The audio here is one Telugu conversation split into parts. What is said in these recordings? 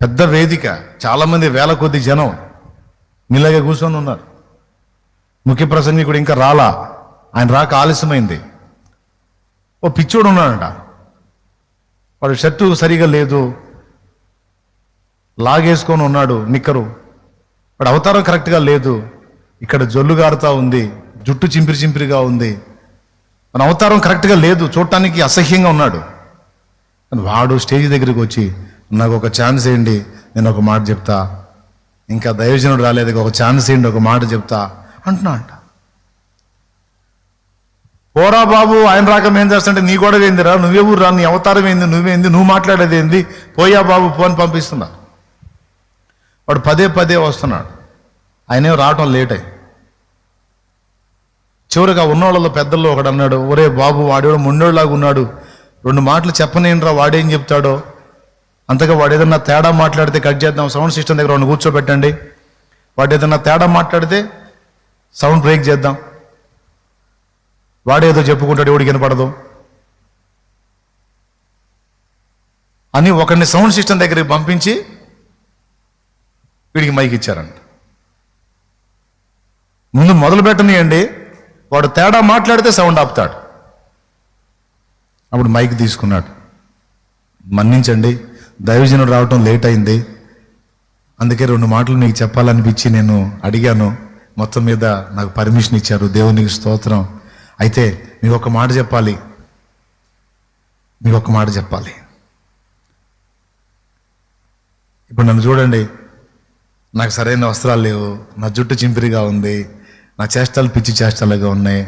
పెద్ద వేదిక, చాలామంది వేల కొద్ది జనం మీలాగే కూర్చొని ఉన్నారు. ముఖ్య ప్రసంగికుడు ఇంకా రాలా, ఆయన రాక ఆలస్యమైంది. ఓ పిచ్చోడు ఉన్నాడంట, వాడు షర్టు సరిగా లేదు, లాగేసుకొని ఉన్నాడు నిక్కరు, వాడు అవతారం కరెక్ట్గా లేదు, ఇక్కడ జొల్లు గారుతా ఉంది, జుట్టు చింపిరి చింపిరిగా ఉంది, మన అవతారం కరెక్ట్గా లేదు, చూడటానికి అసహ్యంగా ఉన్నాడు. వాడు స్టేజ్ దగ్గరికి వచ్చి, నాకు ఒక ఛాన్స్ ఏంటి, నేను ఒక మాట చెప్తా, ఇంకా దైవజనుడు రాలేదు, ఒక ఛాన్స్ ఏంటి, ఒక మాట చెప్తా అంటున్నా అంట. పోరా బాబు, ఆయన రాక ఏం చేస్తుంటే నీ గొడవ ఏందిరా, నువ్వే ఊరు రా, నీ అవతారం ఏంది, నువ్వేంది, నువ్వు మాట్లాడేది ఏంది, పోయా బాబు ఫోన్ పంపిస్తున్నా. వాడు పదే పదే వస్తున్నాడు, ఆయనే రావటం లేట్ అయ్యి చివరిగా ఉన్నోళ్ళలో పెద్దల్లో ఒకడు అన్నాడు, ఒరే బాబు వాడేవాడు మొండోళ్ళలాగా ఉన్నాడు, 2 మాటలు చెప్పనేనరా, వాడేం చెప్తాడో, అంతగా వాడు ఏదన్నా తేడా మాట్లాడితే కట్ చేద్దాం, సౌండ్ సిస్టమ్ దగ్గర 2 కూర్చోబెట్టండి, వాడు ఏదన్నా తేడా మాట్లాడితే సౌండ్ బ్రేక్ చేద్దాం, వాడేదో చెప్పుకుంటాడు, ఎవడికి వినపడదు అని ఒకరిని సౌండ్ సిస్టమ్ దగ్గరికి పంపించి వీడికి మైక్ ఇచ్చారంట. ముందు మొదలు పెట్టనియండి, వాడు తేడా మాట్లాడితే సౌండ్ ఆపుతాడు. అప్పుడు మైక్ తీసుకున్నాడు, మన్నించండి దైవజనుడు రావటం లేట్ అయింది, అందుకే 2 మాటలు మీకు చెప్పాలనిపించి నేను అడిగాను, మొత్తం మీద నాకు పర్మిషన్ ఇచ్చారు, దేవునికి స్తోత్రం. అయితే మీకు ఒక మాట చెప్పాలి, ఇప్పుడు నన్ను చూడండి, నాకు సరైన వస్త్రాలు లేవు, నా జుట్టు చింపిరిగా ఉంది, నా చేష్టలు పిచ్చి చేష్టలుగా ఉన్నాయి,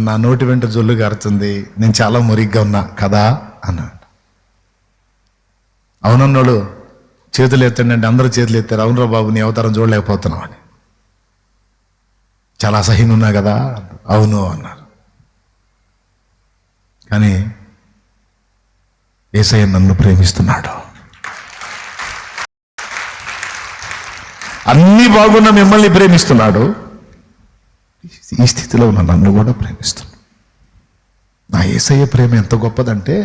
నా నోటి వెంట జొల్లు గారుతుంది, నేను చాలా మురిగ్గా ఉన్నా కదా అన్నాడు. అవునన్నాడు, చేతులు ఎత్తండి, అందరూ చేతులు ఎత్తారు, అవునరా బాబు నీ అవతారం చూడలేకపోతున్నావు అని. చాలా అసహ్యంగా ఉన్నా కదా, అవును అన్నారు. కానీ యేసయ్య నన్ను ప్రేమిస్తున్నాడు, అన్నీ బాగున్న మిమ్మల్ని ప్రేమిస్తున్నాడు, ఈ స్థితిలో ఉన్న నన్ను కూడా ప్రేమిస్తున్నాడు. నా యేసయ్య ప్రేమ ఎంత గొప్పదంటే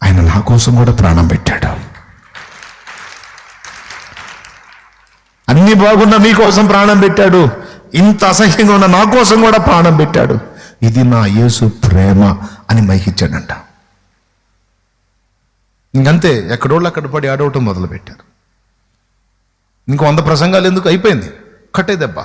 ఆయన నా కోసం కూడా ప్రాణం పెట్టాడు. అన్ని బాగున్న మీ కోసం ప్రాణం పెట్టాడు, ఇంత అసహ్యంగా ఉన్న నా కోసం కూడా ప్రాణం పెట్టాడు. ఇది నా యేసు ప్రేమ అని మైకిచ్చాడంట. ఇంకంతే, ఎక్కడోళ్ళు అక్కడ పడి ఆడవటం మొదలు పెట్టారు. ఇంకో 100 ప్రసంగాలు ఎందుకు, అయిపోయింది, ఒక్కటే దెబ్బ.